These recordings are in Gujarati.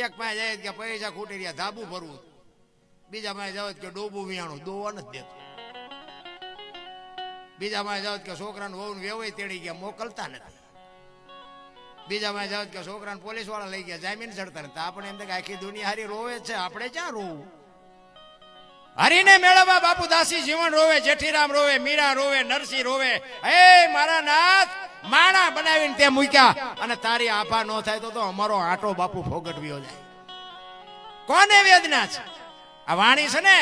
એક પાસે જાય કે પૈસા ખૂટી રહ્યા ધાબુ ભરવું, બીજા પાસે જાવ કે ડોબું વિયાણું દોવા નથી દેતું, બીજા પાસે જાવ કે છોકરાને વહુ વેવાય તેડી ગયા મોકલતા નથી, બીજા પાસે જાવ કે છોકરાને પોલીસ વાળા લઈ ગયા જામીન ચડતા નથી. આપણે એમ કે આખી દુનિયા હારી રોવે છે, આપણે ક્યાં રોવું? હરીને મેળવવા બાપુ દાસી જીવન રોવે, જેઠીરામ રોવે, મીરા રોવે, નરસિંહ રોવે. હે મારા નાથ, માણા બનાવીને તે મૂક્યા અને તારી આભા ન થાય તો અમારો આટો બાપુ ફોગટવ્યો જાય. કોને વેદના છે? આ વાણી છે ને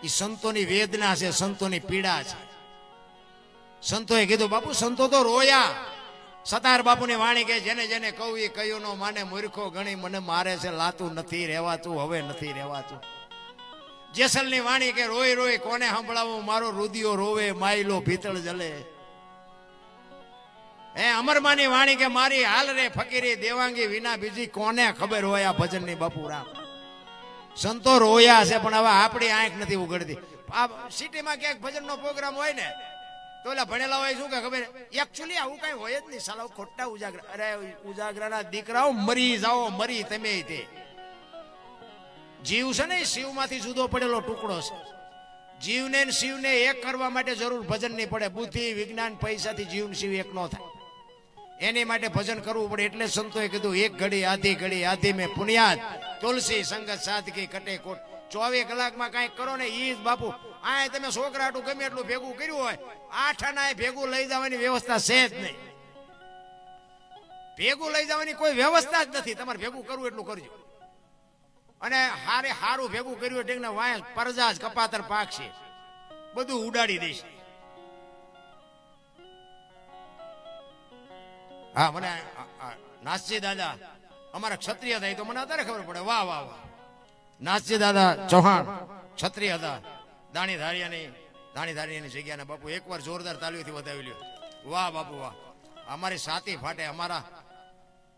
એ સંતોની વેદના છે, સંતોની પીડા છે. સંતોએ કીધું બાપુ સંતો તો રોયા. સતાર બાપુની વાણી કે જેને જેને કહું એ કયું નો માને, મૂર્ખો ગણી મને મારે છે, લાતું નથી રહેવાતું, હવે નથી રહેવાતું. જેસલની વાણી કે રોઈ રોઈ કોને સંભળાવું, મારો રુદિયો રોવે, માયલો ભીતળ જલે. હે અમરમાની વાણી કે મારી હાલ રે ફકીરી દેવાંગી વિના બીજી કોને ખબર હોય આ ભજનની બાપુ રામ. સંતો રોયા છે પણ હવે આપણી આંખ નથી ઉઘડતી. આ સિટીમાં ક્યાંક ભજનનો પ્રોગ્રામ હોય ને તો ઓલા ભણેલા હોય શું કે ખબર, એકચ્યુઅલી આવું કઈ હોય જ નહીં. સાલા ખોટા ઉજાગરા, અરે ઉજાગરાના દીકરાઓ મરી જાઓ, મરી તમે તે. જીવ છે ને શિવમાંથી જુદો પડેલો ટુકડો છે. જીવને શિવને એક કરવા માટે જરૂર ભજન નહીં પડે. બુદ્ધિ વિજ્ઞાન પૈસાથી જીવ શિવ એક નો થાય. એની માટે ભજન કરવું પડે. એટલે સંતોએ કીધું એક ઘડી આધી મેં પુણ્યાત, તુલસી સંગત સાદગી કટે કોટ. 24 કલાકમાં કઈક કરો ને ઈ જ બાપુ. આ તમે છોકરાટું ગમે એટલું ભેગું કર્યું હોય, 8 આના ભેગું લઈ જવાની વ્યવસ્થા છે જ નહીં. ભેગું લઈ જવાની કોઈ વ્યવસ્થા જ નથી. તમારે ભેગું કરવું એટલું કરજો. અને હારું ભેગું કર્યું એટલે ને વાય પરજાજ કપાતર પાક છે, બધું ઉડાડી દઈશ. હા મને નાસજી દાદા અમારા ક્ષત્રિય હતા, તો મને અત્યારે ખબર પડે. વાહ વાહ વાહ. નાસજી દાદા ચૌહાણ ક્ષત્રિય હતા. દાણીધારિયાની જગ્યાના બાપુ એકવાર જોરદાર તાલીઓથી વધાવી લ્યો. વાહ બાપુ વાહ. અમારી સાતી ફાટે.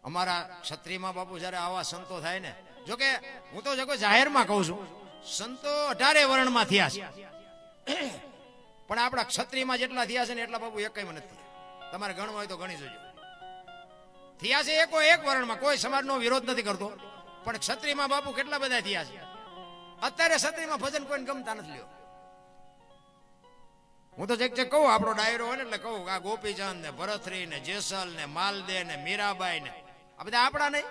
અમારા ક્ષત્રિયમાં બાપુ જયારે આવા સંતો થાય ને, જોકે હું તો જગો જાહેરમાં કહું છું, સંતો 18 વર્ણમાં થયા છે, પણ આપણા ક્ષત્રિયમાં જેટલા થયા છે ને એટલા બાપુ એકમાં નથી. તમારે ગણવા હોય તો ગણી જોજો. થયા છે એક વર્ણમાં. કોઈ સમાજનો વિરોધ નથી કરતો, પણ ક્ષત્રિયમાં બાપુ કેટલા બધા થયા છે. અત્યારે ક્ષત્રિયમાં ભજન કોઈને ગમતા નથી. લ્યો હું તો જે કહું આપણો ડાયરો હોય ને એટલે કહું આ ગોપીચંદ ને ભરતરી ને જેસલ ને માલદે ને મીરાબાઈ ને આ બધા આપણા નહીં.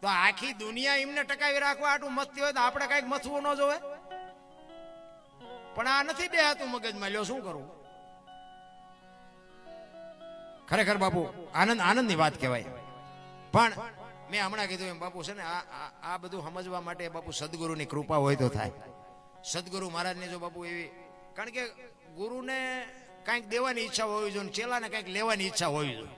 તો આખી દુનિયા એમને ટકાવી રાખવા આટલું મથતી હોય તો આપણે કઈક મથવું ન જોવે. પણ આ નથી બેહાતું મગજમાં. લ્યો શું કરવું? ખરેખર બાપુ આનંદની વાત કહેવાય. પણ મેં હમણાં કીધું એમ બાપુ છે ને આ બધું સમજવા માટે બાપુ સદગુરુની કૃપા હોય તો થાય. સદગુરુ મહારાજને જો બાપુ એવી, કારણ કે ગુરુને કંઈક દેવાની ઈચ્છા હોવી જોઈએ, ચેલાને કંઈક લેવાની ઈચ્છા હોવી જોઈએ.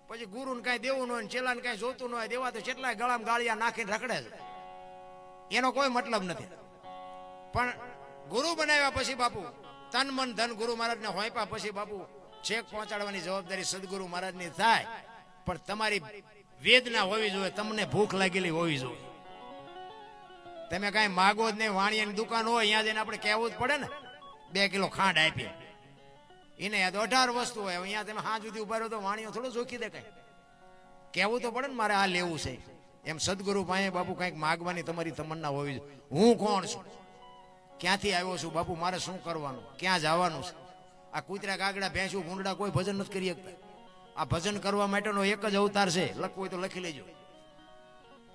પછી ગુરુને કાંઈ દેવું ન હોય, ચેલાને કાંઈ જોતું ન હોય, દેવા તો કેટલાય ગળામાં ગાળિયા નાખીને રખડે છે. એનો કોઈ મતલબ નથી. પણ ગુરુ બનાવ્યા પછી બાપુ તન મન ધન ગુરુ મહારાજને હોંપ્યા પછી બાપુ છેક પહોંચાડવાની જવાબદારી સદગુરુ મહારાજની થાય. પણ તમારી વેદના હોવી જોઈએ, તમને ભૂખ લાગેલી હોવી જોઈએ. તમે કઈ માગો જ નહીં. વાણિયાની દુકાન હોય અહીંયા જઈને આપણે કહેવું જ પડે ને 2 કિલો ખાંડ આપીએ. એને યાદ 18 વસ્તુ હોય. અહીંયા તમે હાથ સુધી ઉભા રહો તો વાણીઓ થોડું જોખી દે. કઈ કહેવું તો પડે ને મારે આ લેવું છે. એમ સદગુરુ પાસે બાપુ કઈક માગવાની તમારી તમન્ના હોવી જોઈએ. હું કોણ છું, ક્યાંથી આવ્યો છું બાપુ, મારે શું કરવાનું, ક્યાં જવાનું છે. આ કૂતરા કાગડા ભેંસું ભૂંડડા કોઈ ભજન નથી કરી શકતા. આ ભજન કરવા માટેનો એક જ અવતાર છે. લખવું હોય તો લખી લેજો.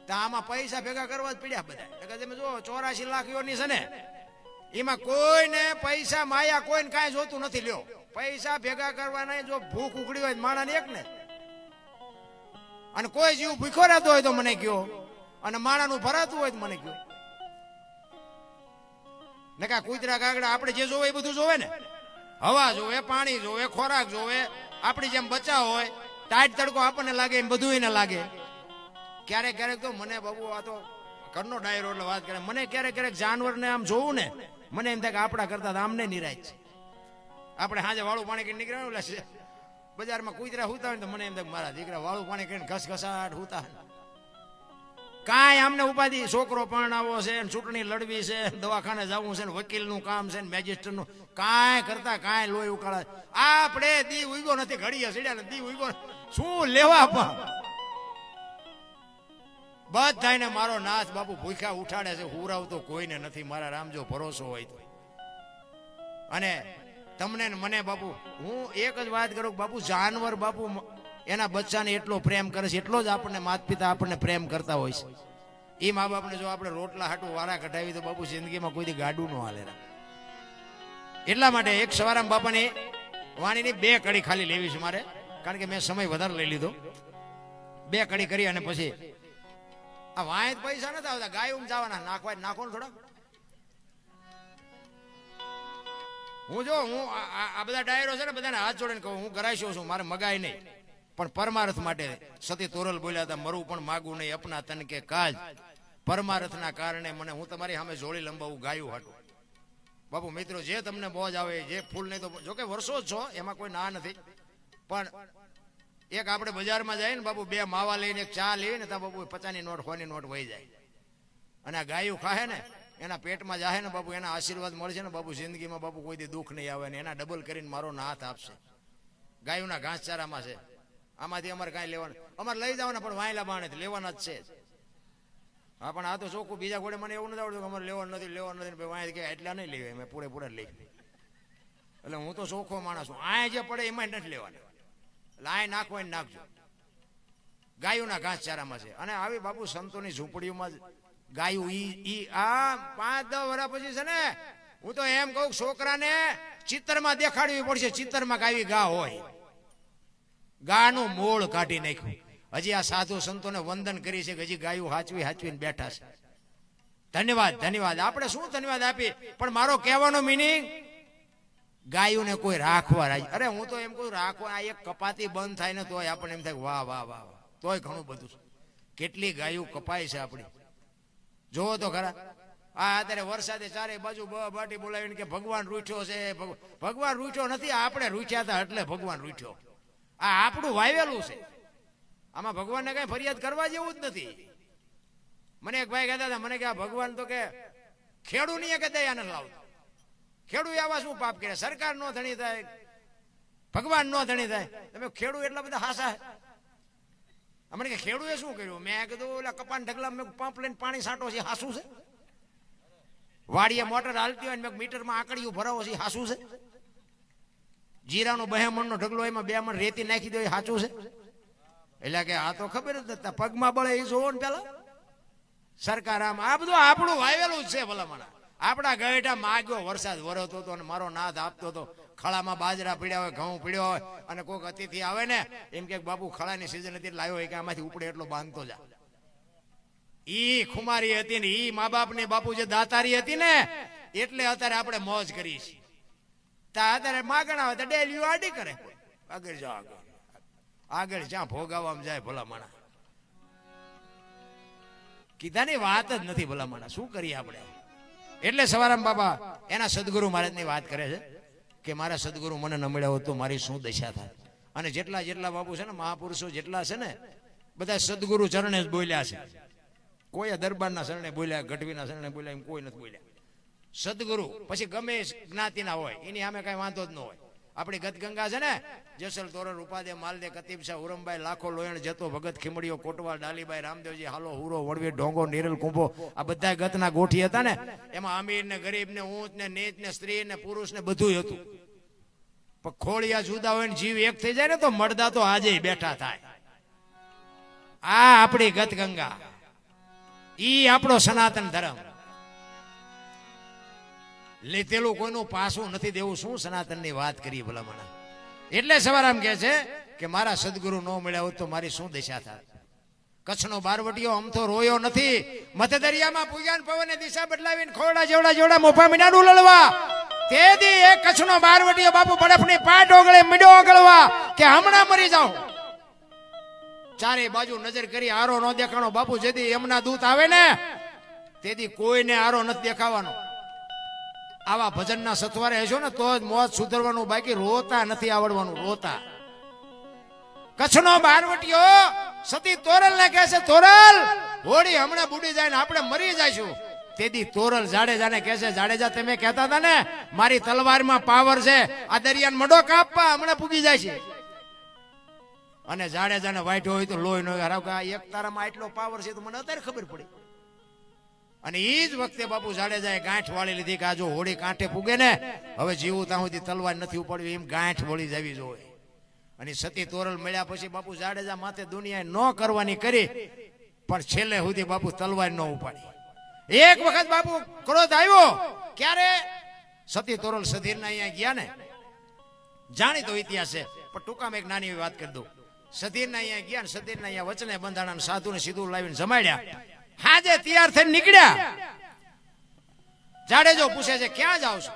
તો આમાં પૈસા ભેગા કરવા જ પડ્યા બધા. તમે જો 84 લાખ યોની છે ને, એમાં કોઈને પૈસા માયા કોઈને કાંઈ જોતું નથી. લ્યો પૈસા ભેગા કરવાના. જો ભૂખ ઉકળી હોય માણાને એક ને, અને કોઈ જીવ ભૂખો રહેતો હોય તો મને કયો, અને માણાનું ભરાતું હોય તો મને કયો. ને કા કૂતરા કાગડા આપણે જે જોવે એ બધું જોવે ને. હવા જોવે, પાણી જોવે, ખોરાક જોવે. આપણી જેમ બચાવ હોય, ટાઈટ તડકો આપણને લાગે એમ બધું એને લાગે. ક્યારેક ક્યારેક તો મને બાબુ આ તો ઘરનો ડાયરો એટલે વાત કરે, મને ક્યારેક જાનવરને આમ જોવું ને મને એમ થાય કે આપણા કરતા આમને નિરાશ છે. આપણે સાંજે વાળું પાણી કરીને નીકળ્યા એટલે બજારમાં કૂતરા હુતા હોય તો મને એમ થાય મારા દીકરા વાળું પાણી કરીને ઘસઘસાટ હુતા. કાંઈ આમને ઉપાધિ, છોકરો પરણાવો છે, ચૂંટણી લડવી છે, દવાખાને જવું છે, વકીલનું કામ છે, મેજિસ્ટ્રેટનું કાંઈ કરતા કાંઈ લોહી ઉકાળે. આપણે દી ઉગ્યો નથી, ઘડીએ સીડ્યા દી ઉગ્યો શું લેવા પણ. બધાને મારો નાથ બાપુ ભૂખ્યા ઉઠાડે છે, હુરાવતો કોઈને નથી. મારા રામ જો ભરોસો હોય તો. અને તમને ને મને બાપુ હું એક જ વાત કરું, બાપુ જાનવર બાપુ એના બચ્ચાને એટલો પ્રેમ કરે છે, એટલો જ આપણને માતા પિતા આપણને પ્રેમ કરતા હોય છે. એ મા બાપને જો આપણે રોટલા હાટું વારા કઢાવી તો બાપુ જિંદગીમાં કોઈથી ગાડું ન હાલે. એટલા માટે એક સવારામ બાપાની વાણીની 2 કડી ખાલી લેવી છે મારે, કારણ કે મેં સમય વધારે લઈ લીધો. 2 કડી કરી અને પછી આ વાંય પૈસા નથી આવતા, ગાય જવાના નાખવા નાખો ને થોડા. હું આ બધા ડાયરો છે ને બધાને હાથ જોડીને કહું, હું કરાઈશો છું, મારે મગાય નહીં, પણ પરમાર્થ માટે સતી તોરલ બોલ્યા હતા, મરું પણ માગું નહીં અપના તન કે કાજ. પરમાર્થના કારણે મને હું તમારી સામે જોડી લંબાવું ગાયું હાટું. બાપુ મિત્રો, જે તમને બોજ આવે, જે ફૂલ નહીં તો જોકે વર્ષો જ છો, એમાં કોઈ ના નથી, પણ એક આપણે બજારમાં જાય ને બાપુ 2 માવા લઈને 1 ચા લઈએ ને તો બાપુ 50ની નોટ 100ની નોટ વહી જાય. અને આ ગાયું ખાહે ને એના પેટમાં જાહે ને બાપુ, એના આશીર્વાદ મળશે ને બાપુ, જિંદગીમાં બાપુ કોઈ દુઃખ નહીં આવે ને એના ડબલ કરીને મારો હાથ આપશે. ગાયુંના ઘાસચારામાં છે, આમાંથી અમારે કાંઈ લેવાનું, અમારે લઈ જવાના પણ વાયલા બાણે લેવાના જ છે. હા પણ આ તો ચોખ્ખું, બીજા ઘોડે મને એવું નથી આવડતું કે અમારે લેવાનું નથી વાય કે એટલા નહીં લેવાય, મેં પૂરેપૂરા લઈ. એટલે હું તો ચોખ્ખો માણસ છું, આ જે પડે એમાં નથી લેવાના, એટલે આ નાખો એને નાખજો. ગાયુંના ઘાસચારામાં છે. અને આવી બાપુ સંતોની ઝૂંપડીઓમાં ગાયું ઈ આ 5-10 વર્ષ પછી છે ને, હું તો એમ કહું છોકરાને ચિત્રમાં દેખાડવી પડશે, ચિત્રમાં કાવી ગા હોય. ગાનું મૂળ કાઢી નાખ્યું. હજી આ સાધુ સંતોને વંદન કરી છે કે હજી ગાયું હાચવીને બેઠા છે. ધન્યવાદ. આપણે શું ધન્યવાદ આપી, પણ મારો કહેવાનો મિનિંગ ગાયુંને કોઈ રાખવા રાજી. અરે હું તો એમ કહું રાખવા, આ એક કપાતી બંધ થાય ને તોય આપણને એમ થાય વાહ વાહ વાહ, તોય ઘણું બધું. કેટલી ગાયું કપાય છે આપણી, જોવો તો ખરા. આ અત્યારે વરસાદે ચારે બાજુ બાટી બોલાવીને કે ભગવાન રૂઠ્યો છે. ભગવાન રૂઠ્યો નથી, આપણે રૂઠ્યા હતા એટલે ભગવાન રૂઠ્યો. આ આપણું વાવેલું છે, આમાં ભગવાનને કઈ ફરિયાદ કરવા જેવું જ નથી. મને એક ભાઈ કહેતા હતા, મને કે આ ભગવાન તો કે ખેડૂ નહીં કે દયા નથી લાવતો. ખેડૂ આવા શું પાપ કરે, સરકાર નો ધણી થાય, ભગવાન નો ધણી થાય. તમે ખેડૂ એટલા બધા હાસા. મને કે ખેડૂએ શું કર્યું? મેં કીધું ઓલા કપાન ઢગલા મેં પંપ લઈને પાણી છાંટો છે, હાસું છે? વાડીએ મોટર હાલતી હોય ને મેં મીટરમાં આંકડીયું ભરાવો છે, હાસું છે? જીરાનો 2 મણનો ઢગલો એમાં 2 મણ રેતી નાખી દો, એ સાચું છે? એટલે કે આ તો ખબર જ નથી, પગમાં બળે એ જોવો ને પેલા. સરકાર આમ આ બધું આપણું વાવેલું જ છે ભલામણા. આપણા ગઢા માગ્યો વરસાદ વરસતો હતો અને મારો નાથ આપતો હતો. ખળામાં બાજરા પીડ્યા હોય, ઘઉં પીડ્યો હોય, અને કોઈક અતિથિ આવે ને એમ કે બાપુ ખળાની સિઝન હતી લાવ્યો હોય કે આમાંથી ઉપડે એટલો બાંધતો જા. ઈ ખુમારી હતી ને ઈ મા બાપ ની બાપુ જે દાતારી હતી ને, એટલે અત્યારે આપણે મોજ કરી છીએ. અત્યારે માગણા હોય તો ડેલીઓ આડી કરે, આગળ જાઓ આગળ જ્યાં ભોગાવામાં જાય ભલામણા. કીધાની વાત જ નથી ભલામણા, શું કરીએ આપણે? એટલે સવારામ બાબા એના સદગુરુ મહારાજની વાત કરે છે કે મારા સદગુરુ મને ન મળ્યા હોત તો મારી શું દશા થાય. અને જેટલા બાપુ છે ને, મહાપુરુષો જેટલા છે ને, બધા સદગુરુ ચરણે જ બોલ્યા છે. કોઈ દરબારના શરણે બોલ્યા, ગઢવીના શરણે બોલ્યા, એમ કોઈ નથી બોલ્યા. સદગુરુ પછી ગમે જ્ઞાતિના હોય એની સામે કઈ વાંધો જ ન હોય. આપણી ગતગંગા છે ને, જેસલ તોરલ ઉપાદે માલદે કતીબ શાહ ઉરમભાઈ લાખો લોયણ જતો ભગત ખીમડીઓ કોટવાલ ડાલીબાઈ રામદેવજી હાલો હુરો વડવી ઢોંગો નિરલ કુંભો, આ બધા ગતના ગોઠી હતા ને. એમાં અમીર ને ગરીબ ને ઊંચ ને નીચ ને સ્ત્રી ને પુરુષ ને બધું હતું. પણ ખોળિયા જુદા હોય ને જીવ એક થઈ જાય ને તો મળદા તો આજે બેઠા થાય. આ આપણી ગતગંગા, ઈ આપણો સનાતન ધર્મ. લીધેલું કોઈનું પાછું નથી દેવું. શું સનાતનની વાત કરી ભલામણા. એટલે સવારામ કહે છે કે મારા સદગુરુ ન મળ્યા હોત તો મારી શું દશા થાય. કચ્છનો બારવટીયો અમથો રોયો નથી. મધ્ય દરિયામાં પૂજાન પવને દિશા બદલાવીને ખોડા જેવડા મોફા મીંડાનું લલવા. તેથી એક કચ્છનો બારવટીયો બાપુ બરફની પાટ ઓગળે મીંડો ઓગળવા કે હમણાં મરી જાઉં. ચારે બાજુ નજર કરી આરો ન દેખાણો બાપુ. જેથી એમના દૂત આવે ને તેથી કોઈને આરો નથી દેખાવાનો. આવા ભજનના સથવારે હશો ને તો જ મોત સુધરવાનું, બાકી રોતા નથી આવડવાનું. રોતા કચ્છનો બારવટીયો સતી તોરલ ને કહે છે, તોરલ હોડી હમણાં બુડી જાય ને આપણે મરી જઈશું. તેથી તોરલ જાડેજાને કહે છે, જાડેજા તમે કહેતા હતા ને મારી તલવારમાં પાવર છે, આ દરિયાને મડો કાપવા હમણાં પૂગી જાય છે. અને જાડેજાને વાઈટો હોય તો લોહી નો હરાવ કે આ એક તારામાં આટલો પાવર છે તો મને અત્યારે ખબર પડી. અને એ જ વખતે બાપુ જાડેજાએ ગાંઠ વાળી લીધી કે આ જો હોળી કાંઠે પૂગે ને હવે જીવું ત્યાં સુધી તલવાર નથી ઉપાડવી, એમ ગાંઠ વળી જવી જોઈએ. અને સતી તોરલ મળ્યા પછી બાપુ જાડેજા માથે દુનિયાએ ન કરવાની કરી, પણ છેલ્લે સુધી બાપુ તલવાર ન ઉપાડી. એક વખત બાપુ ક્રોધ આવ્યો ક્યારે સતી તોરલ સધીરના અહીંયા ગયા ને, જાણીતો ઇતિહાસ છે પણ ટૂંકામાં એક નાની વાત કરી દઉં. સધીરના અહીંયા ગયા ને સધીરના અહીંયા વચને બંધાણા સાધુને સીધું લાવીને જમાડ્યા. હાજે તૈયાર થઈને નીકળ્યા. જાડેજો પૂછે છે ક્યાં જાવ છો?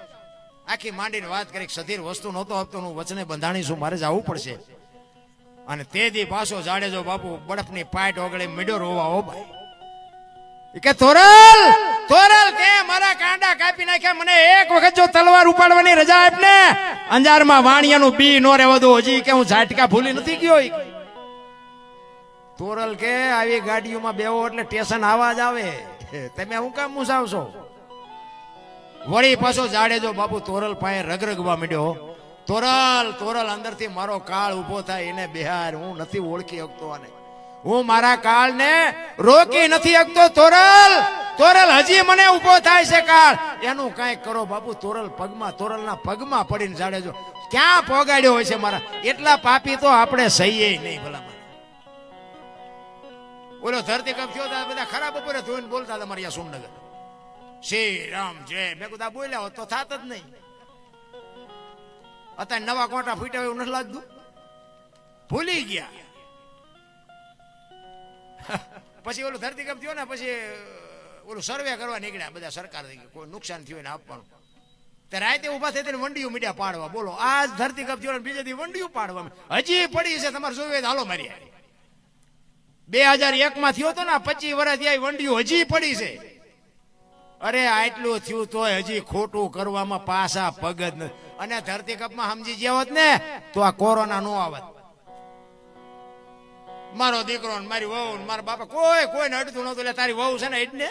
આખી માંડીને વાત કરી સધીર વસ્તુ નહોતો આપતો, હું વચને બંધાણી છું, મારે જવું પડશે. અને તે દી પાછો જાડેજો બાપુ બળફની પાટ ઓગળી મીડો રોવા હો ભાઈ કે તોરલ તોરલ તે મારા કાંડા કાપી નાખ્યા, મને એક વખત જો તલવાર ઉપાડવાની રજા આપ ને, અંજારમાં વાણિયાનું બી નો રહેવા દો, હજી કે હું ઝાટકા ભૂલી નથી ગયો. તોરલ કે આવી ગાડીઓમાં બેવો એટલે સ્ટેશન આવાજ આવે, તમે હું કામ મુસાવશો? વળી પાછો જાડેજો બાપુ તોરલ પાસે રગરગવા માંડ્યો. તોરલ તોરલ અંદરથી મારો કાળ ઉભો થાય એને બિહાર, હું નથી ઓળખી શકતો, અને હું મારા કાળ ને રોકી નથી શકતો. તોરલ તોરલ હજી મને ઉભો થાય છે કાળ, એનું કઈક કરો બાપુ. તોરલ પગમાં તોરલના પગમાં પડીને જાડેજો ક્યાં પોગાડ્યો હોય છે મારા, એટલા પાપી તો આપણે સહીએ નહીં ભલા. બોલો ધરતી કપ થયો બધા ખરાબ બપોરે ધોઈને બોલતા હતા મારી સોમનગર શ્રી રામ જય, મેં કીધું બોલ્યા હોત તો થાત જ નહીં. અત્યારે નવા કોટા ફૂટ્યા એવું નથી લાગતું, ભૂલી ગયા. પછી ઓલું ધરતી કપ થયો ને પછી ઓલું સર્વે કરવા નીકળ્યા બધા સરકાર, કોઈ નુકસાન થયું ને આપવાનું. ત્યારે રાતે ઉભા થઈ વંડીઓ મીડિયા પાડવા. બોલો આજ ધરતી કપ થયો ને બીજા દી વંડીઓ પાડવા હજી પડી છે. તમારે જોવે હાલો મારી 2001 માં થયો તો ને, 25 વર્ષ થયા વંડીઓ હજી પડી છે. અરે આટલું થયું તોય હજી ખોટું કરવામાં પાછા પગ જ નથી. અને ધરતી કપમાં સમજી ગયા હોત ને તો આ કોરોના નો આવત. મારો દીકરો ને મારી વહુ ને મારા બાપા કોઈ અડતું નતું. એટલે તારી વહુ છે ને એટલે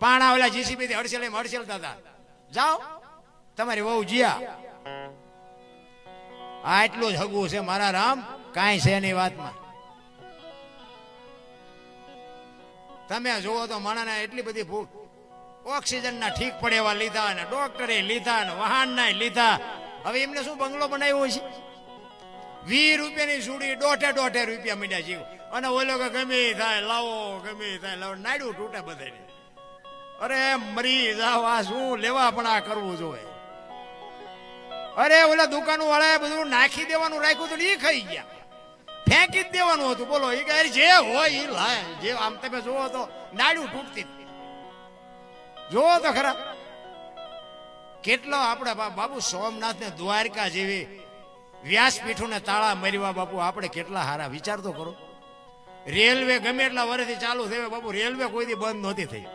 પાણા ઓલા જીસીબી થી હડસેલતા હતા, જાઓ તમારી વહુ જીયા. આટલું જ હગું છે મારા રામ, કાંઈ છે એની વાતમાં. તમે જોવો તો માણાને એટલી બધી ભૂખ, ઓક્સિજન ના ઠીક પડે એવા લીધા ને ડોક્ટરે લીધા ને વાહન ના લીધા. હવે એમને શું બંગલો બનાવ્યો છે? 20 રૂપિયાની સુડી 1.5 રૂપિયા મીડ્યા જીવ. અને ઓલો કે ગમે થાય લાવો, ગમે થાય લાવો, નાડું તૂટે બધાને. અરે મરી જાવ, આ શું લેવા પણ આ કરવું જોઈએ. અરે ઓલા દુકાનો વાળાએ બધું નાખી દેવાનું રાખ્યું તો એ ખાઈ ગયા, ફેંકી જ દેવાનું હતું. બોલો એ કે જે હોય એ લાય, જે આમ તમે જોવો તો નાડું તૂટતી. જોવો તો ખરા કેટલો આપણે બાપુ સોમનાથ ને દ્વારકા જેવી વ્યાસપીઠું ને તાળા મરવા બાપુ આપણે કેટલા હારા. વિચાર તો કરો, રેલવે ગમે એટલા વર્ષથી ચાલુ થયો બાપુ, રેલવે કોઈથી બંધ નહોતી થઈ,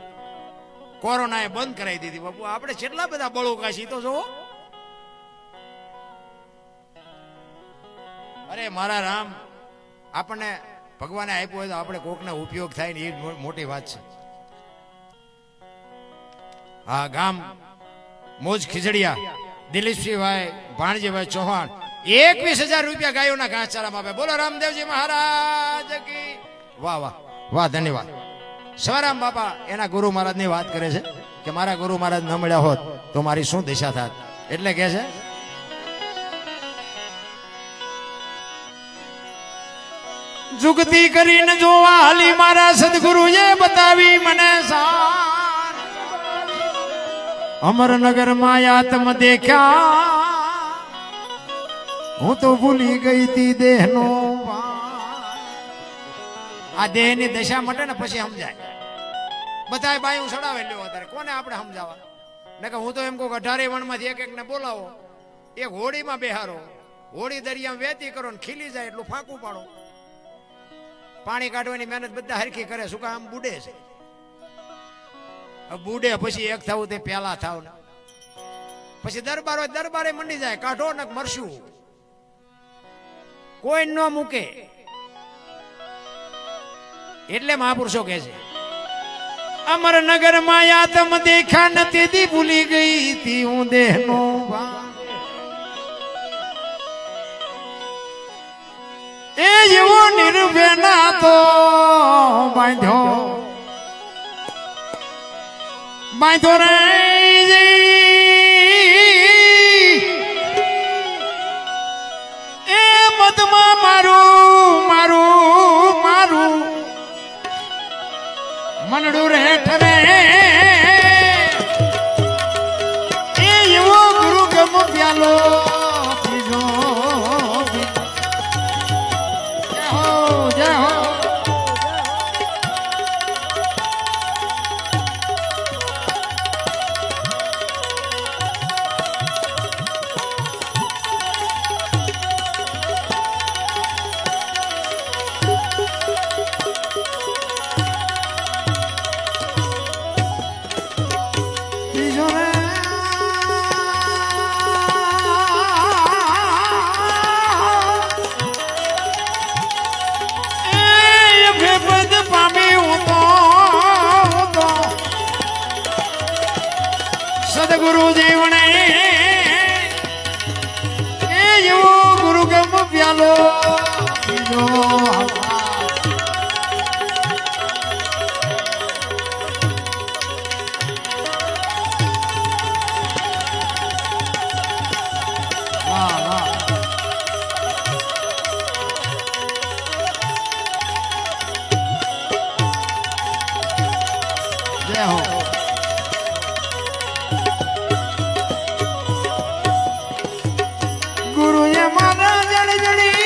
કોરોનાએ બંધ કરાવી દીધી બાપુ. આપણે કેટલા બધા બળુકા છીએ તો જોવો. અરે મારા રામ, આપણને ભગવાને આપ્યું હોય તો આપણે કોકને ઉપયોગ થાય ને એ મોટી વાત છે. હા, ગામ મોજ ખીજડીયા, દિલીપસિંહભાઈ ભાણજીભાઈ ચૌહાણ 21,000 રૂપિયા ગાયોના ઘાસચારામાં આપે. બોલો રામદેવજી મહારાજ કી વાહ વાહ વાહ, ધન્યવાદ. સવારામ બાપા એના ગુરુ મહારાજની વાત કરે છે કે મારા ગુરુ મહારાજ ન મળ્યા હોત તો મારી શું દિશા થાત. એટલે કે છે જુગતી કરીને જોવા હાલી મારા સદગુરુએ બતાવી મને સાર. અમરનગર માં આત્મ દેખ્યા, હું તો ભૂલી ગઈ તી દેહનો. આ દેહની દશા મટે ને પછી સમજાય. બધાય બાયું સડાવે લ્યો અત્યારે, કોને આપણે સમજાવવા? ને કે હું તો એમ કહું 18 વણમાંથી એક ને બોલાવો, એક હોળીમાં બેહારો, હોળી દરિયામાં વેતી કરો ને ખીલી જાય એટલું ફાંકું પાડો. પાણી કાઢવાની મહેનત બધા હરખી કરે, શું કામ બુડે છે. બુડે પછી એક થવું તે પેલા થાવ ને પછી દરબાર હોય દરબારે મંડી જાય, કાઢો ને મરશું, કોઈ ન મૂકે. એટલે મહાપુરુષો કહે છે અમરનગર માં આત્મ દેખા નથી દી, ભૂલી ગઈ તી હું દેહનો. વેના તો બાંધ્યો રે એ મધમાં મારું મનડું રેઠ રે એ એવો ગુરુ ગમ પ્યાલો પીજો જય હો સદગુરુ જીવણે એ એવો ગુરુ ગમ પ્યાલો પીજો જય હો ગુરુએ મારા જડી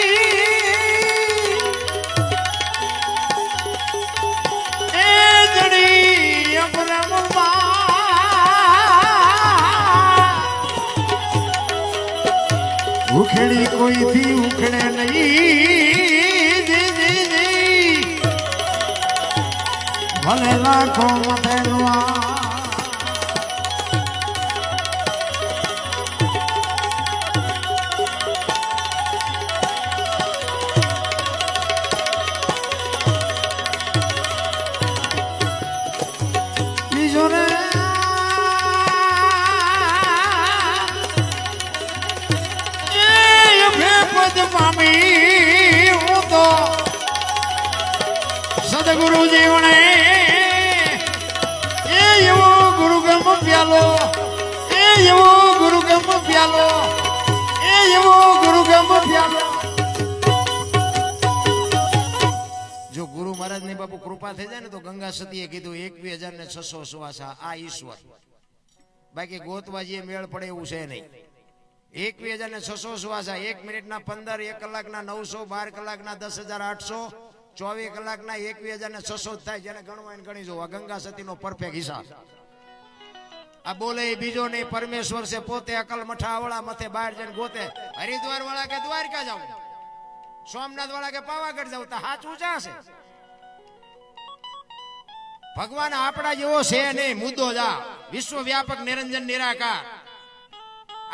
એ જડી ઉખેડી કોઈથી ઉખડે નહીં ભલે લાખો મથેરવા સદગુરુ જીવણે એ એવો ગુરુ ગમ પ્યાલો એ એવો ગુરુ ગમ પ્યાલો એ એવો ગુરુ ગમ પ્યાલો જો ગુરુ મહારાજ ની બાપુ કૃપા થઈ જાય ને તો ગંગા સતીએ કીધું 21,600 સુવાસા આ ઈશ્વર બાકી ગોતવાજીએ મેળ પડે એવું છે નહીં 21,600 સુવાસા 1 મિનિટના 15 1 કલાકના 900 12 કલાકના 10,800 24 કલાકના 21,600 થાય જેને ગણવા ગણી જોવા ગંગા સતીનો પરફેક્ટ હિસાબ આ બોલે બીજો નહીં પરમેશ્વર છે પોતે અકલ મઠાવળા મથે બહાર જઈને ગોતે હરિદ્વાર વાળા કે દ્વારકા જાવ સોમનાથ વાળા કે પાવાગઢ જાવ તો હાથ ઊંચા છે ભગવાન આપણા જેવો છે નહીં મુદ્દો જા વિશ્વ વ્યાપક નિરંજન નિરાકાર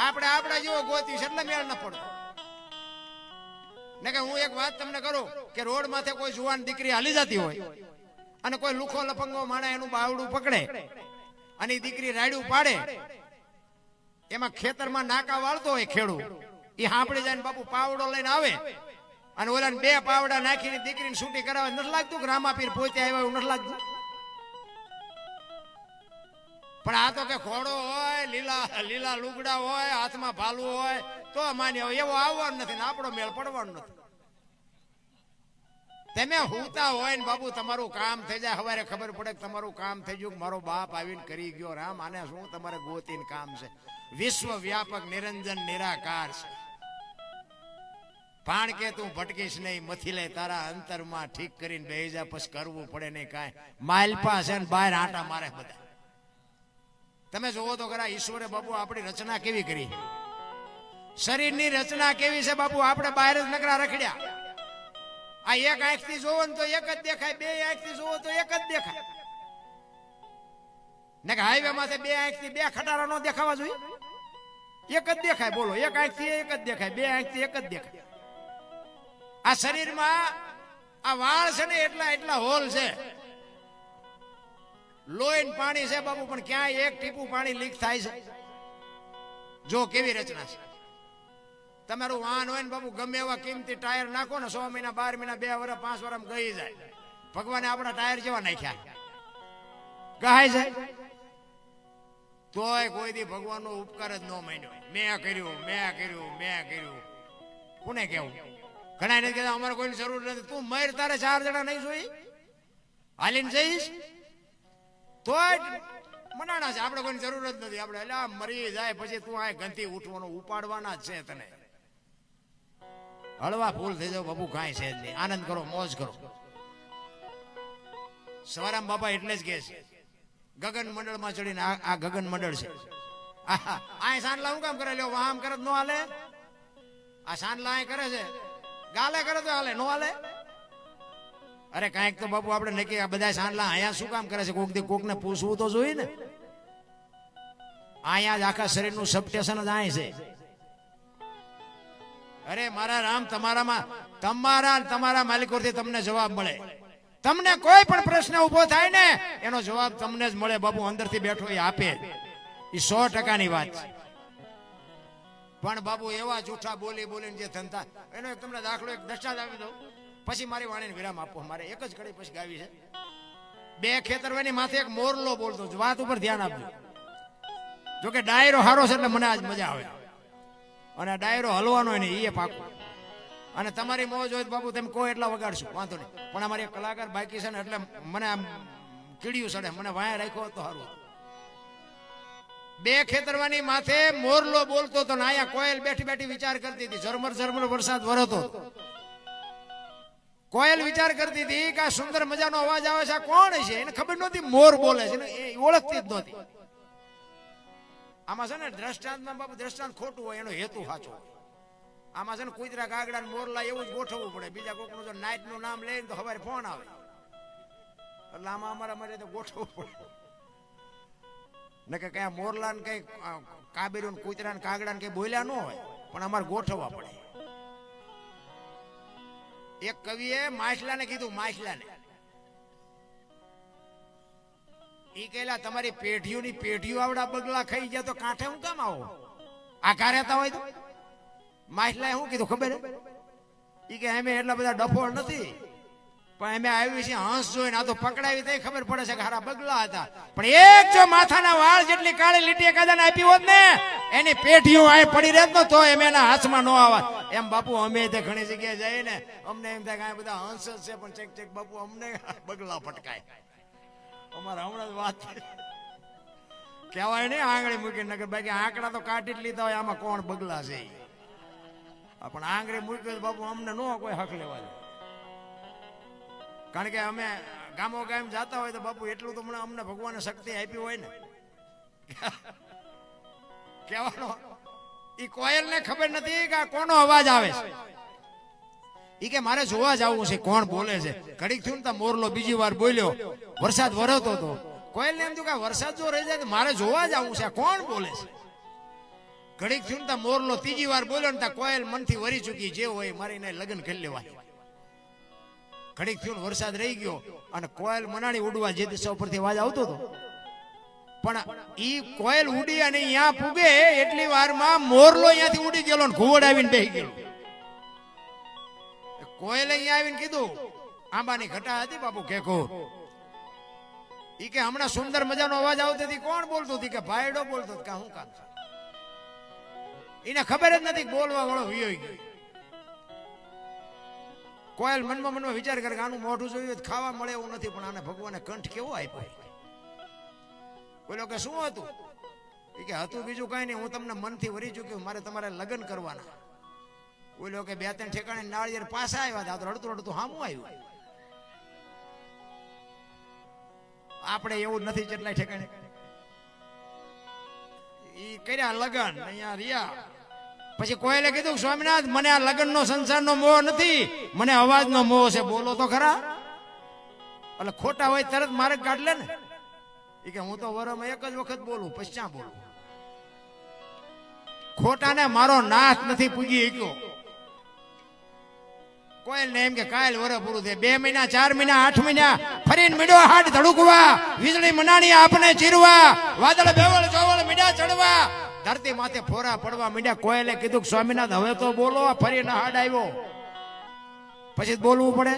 આપણે આપણા જેવો ગોતી એટલે મેળ ન પડતો ને કે હું એક વાત તમને કરું કે રોડ માથે કોઈ જુવાન દીકરી હાલી જતી હોય અને કોઈ લુખો લફંગો માણે એનું બાવડું પકડે અને દીકરી રાયડું પાડે એમાં ખેતરમાં નાકા વાળતો હોય ખેડૂ એ હાંપડી જાય બાપુ પાવડો લઈને આવે અને ઓલા 2 પાવડા નાખીને દીકરીને છૂટી કરાવે નથી લાગતું કે રામાપીર પોતે આવ્યા એવું નથી લાગતું પણ આ તો કે ઘોડો હોય લીલા લુગડા હોય હાથમાં ભાલું હોય તો માન્ય હોય એવો આવવાનો નથી ને આપણો મેળ પડવાનો નથી તમે હુતા હોય ને બાબુ તમારું કામ થઈ જાય સવારે ખબર પડે કે તમારું કામ થઈ ગયું મારો બાપ આવીને કરી ગયો રામ આને શું તમારે ગોતીને કામ છે વિશ્વ વ્યાપક નિરંજન નિરાકાર છે પાણ કે તું ભટકીશ નહીં મથી લે તારા અંતરમાં ઠીક કરીને બેહી જા પછી કરવું પડે નહીં કાંઈ માલપા છે ને બહાર આટા મારે બધા તમે જોવો તો ખરા ઈશ્વરે બાપુ આપણી રચના કેવી કરી શરીરની રચના કેવી છે બાપુ આપણે બહાર જ નકરા રખડ્યા આ એક આંખથી જોવો ને તો એક જ દેખાય 2 આંખથી જોવો તો એક જ દેખાય ને કે હાઈવે માથે 2 આંખથી 2 ખટારા નો દેખાવા જોઈએ એક જ દેખાય બોલો એક આંખથી એક જ દેખાય 2 આંખથી એક જ દેખાય આ શરીરમાં આ વાળ છે ને એટલા હોલ છે લોહીન પાણી છે બાબુ પણ ક્યાંય એક ટીપું પાણી લીક થાય છે જો કેવી રચના છે તમારું વાહન હોય ને બાપુ ગમે એવા કિંમતી ટાયર નાખો ને 6 મહિના 12 મહિના 2 વર્ષ 5 વર્ષ ગઈ જાય. ભગવાને આપણા ટાયર જેવા નાખ્યા ગહાય જાય તોય કોઈ દી ભગવાનનો ઉપકાર જ ન માન્યો. મેં કર્યું કોને કેવું? ઘણા નથી કહેતા અમારે કોઈની જરૂર નથી. તું મર તારે 4 જણા નહીં જોઈ હાલીને જઈશ તોય મનાણા છે. આપણે કોઈની જરૂર જ નથી. આપણે એટલે મરી જાય પછી તું આ ગંથી ઉઠવાનું ઉપાડવાના જ છે. તને હળવા ફૂલ થઈ જાવ બાપુ, કાંઈ છે જ નહીં. આનંદ કરો, મોજ કરો. સવારામ બાપા એટલે જ કહે છે ગગન મંડળમાં ચડીને આ ગગન મંડળ છે. આ સાંડલા હું કામ કરે? લ્યો વાહમ કરે ન હાલે? આ સાંડલા અહીં કરે છે, ગાલે કરે તો હાલે, નો હાલે? અરે કાંઈક તો બાપુ આપણે નક્કી. આ બધા સાંડલા અહીંયા શું કામ કરે છે? કોક દી કોકને પૂછવું તો જોઈએ ને. અહીંયા જ આખા શરીરનું સબસ્ટેશન જ અહીં છે. અરે મારા રામ, તમારા માલિકોથી તમને જવાબ મળે. તમને કોઈ પણ પ્રશ્ન ઉભો થાય ને એનો જવાબ તમને જ મળે બાપુ. અંદરથી બેઠો એ આપે. એ 100%ની વાત છે. પણ બાપુ એવા જૂઠા બોલીને જે ધંધા, એનો એક તમને દાખલો, એક દ્રષ્ટાંત આપી દઉં પછી મારી વાણીને વિરામ આપો. મારે એક જ કડી પછી ગાવી છે. 2 ખેતરવાની માથે એક મોરલો બોલતો. વાત ઉપર ધ્યાન આપજો. જોકે ડાયરો હારો છે એટલે મને આજ મજા આવે. અને ડાયરો હલવાનો નહીં એ પાકો. અને તમારી મોજ હોય બાપુ તમે કોઈ એટલા વગાડશો, વાંધો નહીં. પણ અમારી એક કલાકાર બાકી છે ને એટલે મને આમ કીડિયું ચડે. મને વાયા રાખ્યો તો સારું. 2 ખેતરવાની માથે મોરલો બોલતો હતો ને અહીંયા કોયલ બેઠી વિચાર કરતી હતી. ઝરમર વરસાદ વરસતો. કોયલ વિચાર કરતી હતી કે આ સુંદર મજાનો અવાજ આવે છે, આ કોણ છે? એને ખબર નહોતી મોર બોલે છે, એ ઓળખતી જ નહોતી. આમાં છે ને દ્રષ્ટાંતમાં બાપુ દ્રષ્ટાંત ખોટું હોય, એનો હેતુ સાચો. આમાં છે ને કુતરા કાગડા મોરલા એવું જ ગોઠવવું પડે. બીજા કોકનું જો નાઈટ નું નામ લે તો સવારે ફોન આવે. એટલે આમાં અમારે તો ગોઠવવું પડે ને કે કયા મોરલા ને કઈ કાબેરું કુતરા ને કાગડા ને કઈ બોલ્યા ન હોય, પણ અમારે ગોઠવવા પડે. એક કવિએ માછલાને કીધું, માછલાને ઈ કહેલા તમારી પેઢીઓ આવડા બગલા ખાઈ ગયા તો કાંઠે હું કામ આવો? આઘા રહેતા હોય તો? માછલાએ શું કીધું ખબર? ઈ કે અમે એટલા બધા ડફોળ નથી, પણ અમે આવી છે હંસ જોઈને આ તો પકડાવી તો ખબર પડે છે કે હારા બગલા હતા. પણ એક જો માથાના વાળ જેટલી કાળી લીટી એકાદાને આપી હોત ને એની પેઢીઓ આ પડી રહેત ને તો એમ એના હાથમાં ન આવત. એમ બાપુ અમે તે ઘણી જગ્યાએ જઈએ ને અમને એમ થાય કે આ બધા હંસ જ છે, પણ ચેક બાપુ અમને બગલા પટકાય. અમારે હમણાં જ વાત કહેવાય નહીં આંગળી મૂકીને, નગર બાકી આંકડા તો કાઢી જ લીધા હોય. આમાં કોણ બગલા છે? પણ આંગળી મૂકી બાપુ અમને ન કોઈ હક લેવા દે. કારણ કે અમે ગામો ગામ જતા હોય તો બાપુ એટલું તો અમને ભગવાને શક્તિ આપી હોય ને કહેવાનો. ઈ કોયલ ને ખબર નથી કે કોનો અવાજ આવે છે. ઈ કે મારે જોવા જવું છે કોણ બોલે છે. ઘડીક થયું ને મોરલો બીજી વાર બોલ્યો. વરસાદ વરસતો હતો. કોયલ ને એમ થયું કે વરસાદ જો રહી જાય તો મારે જોવા જવું છે કોણ બોલે છે. ઘડીક થયું ને મોરલો ત્રીજી વાર બોલ્યો ને કોયલ મનથી વરી ચૂકી, જે હોય મારીને લગ્ન કરી લેવાય. ઘડીક થયું વરસાદ રહી ગયો અને કોયલ મનાણી ઉડવા જે દિશા ઉપરથી અવાજ આવતો હતો. પણ ઈ કોયલ ઉડી અને અહીંયા પૂગે એટલી વારમાં મોરલો અહીંયાથી ઉડી ગયેલો ને ઘુવડ આવીને બેસી ગયો. કોયલે અહીંયા આવીને કીધું, આંબાની ઘટા હતી બાપુ કેકો. ઈ કે હમણાં સુંદર મજાનો અવાજ આવતો હતી, કોણ બોલતો હતી? કે ભાઈડો બોલતો કે શું કામ છે? એને ખબર જ નથી બોલવા વાળો વિયો ગયો. કોયલ મનમાં વિચાર કરે કે આનું મોઢું જોયું ખાવા મળે એવું નથી, પણ આને ભગવાને કંઠ કેવો આપ્યો? બોલો કે શું હતું? એ કે હતું બીજું કઈ નહીં, હું તમને મનથી વરી ચૂક્યો, મારે તમારે લગ્ન કરવાના. બોલો કે 2-3 ઠેકાણે નાળિયેર પાછા આવ્યા હતા, તો રડતું હામું આવ્યું. આપણે એવું નથી કેટલાય ઠેકાણે ઈ કર્યા લગ્ન અહીંયા રહ્યા. પછી કોયલે કીધું સ્વામિનાથ મને આ લગ્ન નો સંસાર નો મોહ નથી, મને અવાજ નો મોહ છે, બોલો તો ખરા. એટલે ખોટા હોય તરત માર્ગ કાઢ લે ને. એ કે હું તો વરમાં એક જ વખત બોલું પછી ક્યાં બોલું? ખોટા ને મારો નાથ નથી પૂગી ગયો. કોયલ ને એમ કે કાલ વર પૂરું થાય, 2 મહિના 4 મહિના 8 મહિના ફરીને મીડો હાટ ધડુકવા, વીજળી મનાણી આપને ચીરવા, વાદળ બેવળ ચોવળ મીડા ચડવા, ધરતી માથે ફોરા પડવા માંડ્યા. કોયલે કીધું કે સ્વામિનાથ હવે તો બોલો, ફરીને હાડ આવ્યો. પછી બોલવું પડે.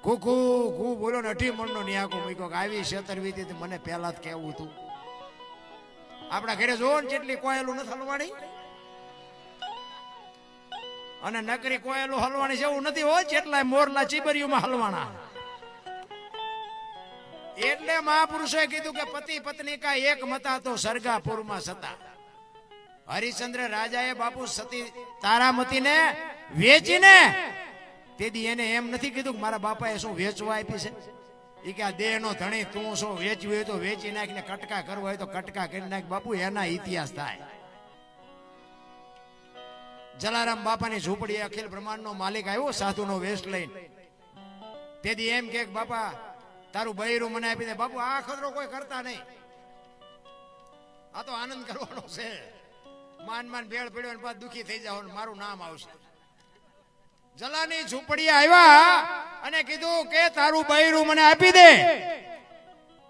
કુકુ કુ બોલો ને 18 મણનો નિયાકો મૂક્યો કે આવી છેતરવીતી મને પહેલા જ કહેવું હતું. આપણા ઘરે જોવો ને જેટલી કોયલું નથી હલવાણી, અને નકરી કોયલું હલવાણી છે એવું નથી હોય જેટલા મોરલા ચીબરીઓમાં હલવાણા. એટલે મહાપુરુષોએ કીધું કે પતિ પત્ની કા એક મતા તો સરગાપુરમાં સતા. હરિશ્ચંદ્ર રાજાએ બાપુ સતી તારામતીને વેચીને તેથી એને એમ નથી કીધું કે મારા બાપાએ શું વેચવા આપી છે. એ કે આ દેહનો ધણી તું શું વેચવી હોય તો વેચી નાખીને કટકા કરવા હોય તો કટકા કરી નાખ. બાપુ એના ઇતિહાસ થાય. જલારામ બાપાની ઝૂંપડી અખિલ બ્રહ્માંડનો માલિક આવ્યો સાધુનો વેશ લઈને. તેથી એમ કે બાપા તારું બૈરું મને આપી દે. બાપુ આ ખતરો કોઈ કરતા નહીં, આ તો આનંદ કરવાનો છે. માન માન ભેળ પડ્યો ને પાછું દુખી થઈ જાવ મારું નામ આવશે. જલાની ઝૂંપડી આવ્યા અને કીધું કે તારું બૈરું મને આપી દે.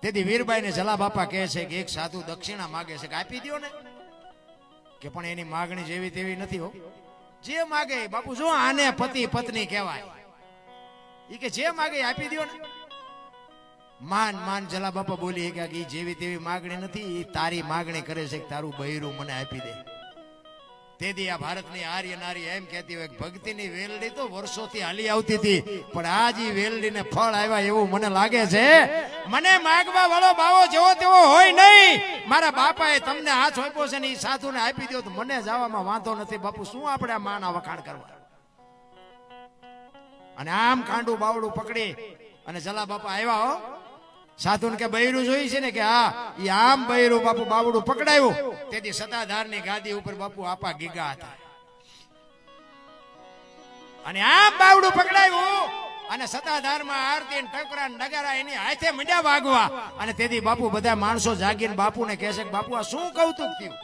તેથી વીરબાઈ ને જલા બાપા કહે છે કે એક સાધુ દક્ષિણા માગે છે કે આપી દો ને. કે પણ એની માગણી જેવી તેવી નથી હો. જે માગે બાપુ જો આને પતિ પત્ની કહેવાય. એ કે જે માગે આપી દો ને. માન માન જલા બાપા બોલી કે જેવી તેવી માગણી નથી, તારી માગણી કરે છે કે તારું બૈરું મને આપી દે. તેથી આ ભારતની આર્ય નારી એમ કહેતી હોય ભક્તિની વેલડી તો વર્ષોથી હાલી આવતી હતી, પણ આજ ઈ વેલડીને ફળ આવ્યા એવું મને લાગે છે. મને માગવા વાળો બાવો જેવો તેવો હોય નહીં. મારા બાપાએ તમને હાથ સોંપ્યો છે ને એ સાધુને આપી દો તો મને જવામાં વાંધો નથી. બાપુ શું આપણે આ માના વખાણ કરવા. અને આમ કાંડું બાવડું પકડી અને જલા બાપા આવ્યા હો. સાધુને કે બૈરું જોઈ છે ને કે હા. ઈ આમ બૈરું બાપુ બાવડું પકડાયું. તેથી સતાધારની ગાદી ઉપર બાપુ આપા ગીગા હતા. અને આમ બાવડું પકડાયું અને સતાધારમાં આરતી ને ટકરા ને નગારા એની હાથે મંડ્યા વાગવા. અને તેથી બાપુ બધા માણસો જાગીને બાપુને કહે છે કે બાપુ આ શું કૌતુક થયું.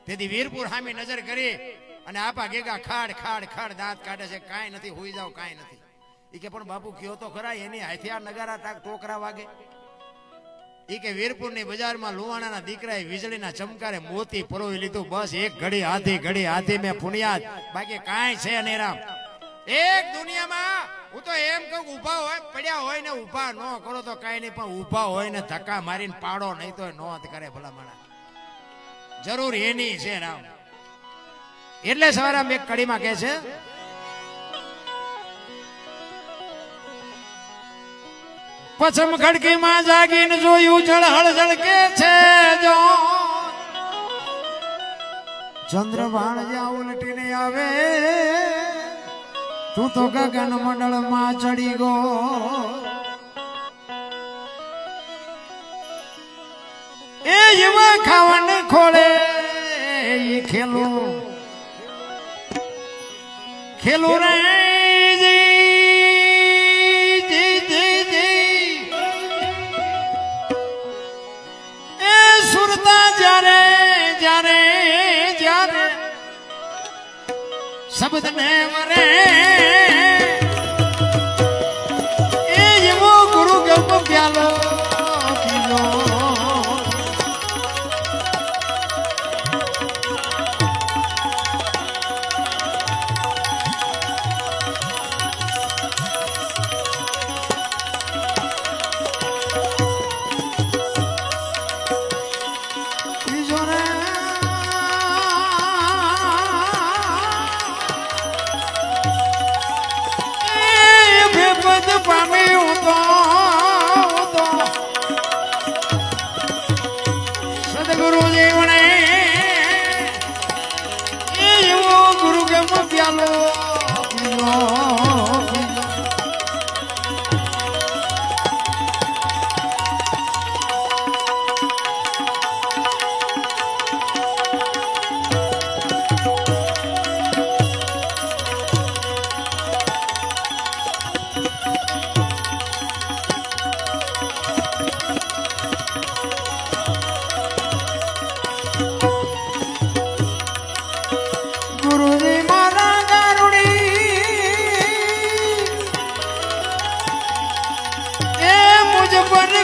તેથી વીરપુર સામે નજર કરી અને આપા ગીગા ખાડ ખાડ ખાડ દાંત કાઢે છે. કાંઈ નથી, હોઈ જાવ કાંઈ નથી. ઈ કે પણ બાપુ કયો તો ખરા એની હાથે આ નગારા ટોકરા વાગે. ઈ કે વીરપુરની બજારમાં લુવાણાના દીકરાએ વીજળીના ચમકારે મોતી પરોવી લીધું. બસ એક ઘડી હાથી મેં પુણ્યાત, બાકી કાંઈ છે નહીં રામ. એક દુનિયામાં હું તો એમ કહું ઊભા હોય પડ્યા હોય ને ઊભા ન કરો તો કાંઈ નહીં, પણ ઊભા હોય ને ધક્કા મારીને પાડો નહીં તો નોંધ કરે ભલા માણા. જરૂર એની છે રામ. એટલે સવારે એક કડીમાં કહે છે પછમ ખડકીમાં જાગીને જોયું જળહળ ઝળકે છે જો ચંદ્રભાણ જ્યાં ઉલટીને આવે તું તો ગગન મંડળમાં ચડી ગો. એ એવા ખાવાને ખોળે એ ખેલું રે શબ્દ ને મરે એ એવો ગુરુ ગમ પ્યાલો પીલો. સદગુરુ જીવને એવો ગુરુ ગમ પ્યાલો પીલો.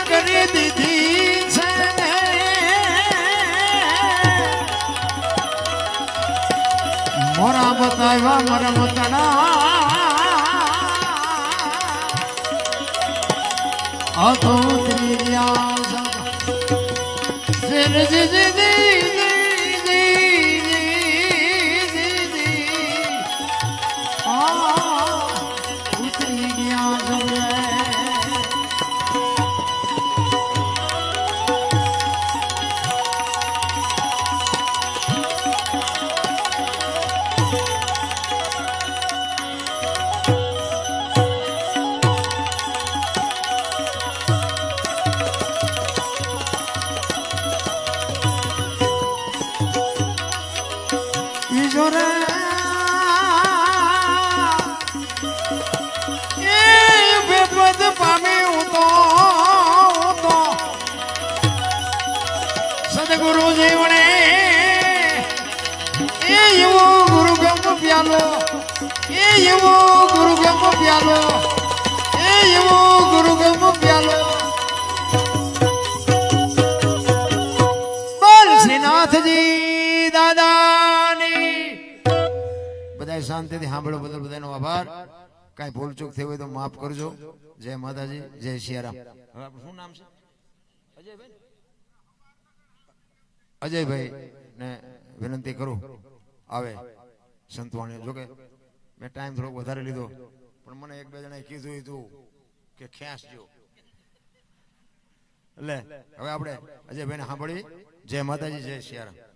કરી દીધી છે બતાવ્યા મરમતના આ તો ઉતરી ગયા ઉતરી ગયા સદગુરુ જીવણે એ એવો ગુરુગમ પ્યાલો એ એવો ગુરુગમ પ્યાલો એ એવો ગુરુગમ પ્યાલો બોલ શ્રીનાથજી દાદાની બધા શાંતિથી સાંભળો બદલ બધાનો આભાર કાંઈ ભૂલચૂક થઈ હોય તો માફ કરજો જય માતાજી જય સિયારામ હવે શું નામ છે અજયભાઈ ને વિનંતી કરું આવે સંતવાણી જોકે મેં ટાઈમ થોડોક વધારે લીધો પણ મને એક બે જણાએ કીધું હતું કે ખેંચજો એટલે હવે આપણે અજયભાઈને સાંભળી જય માતાજી જય સિયારામ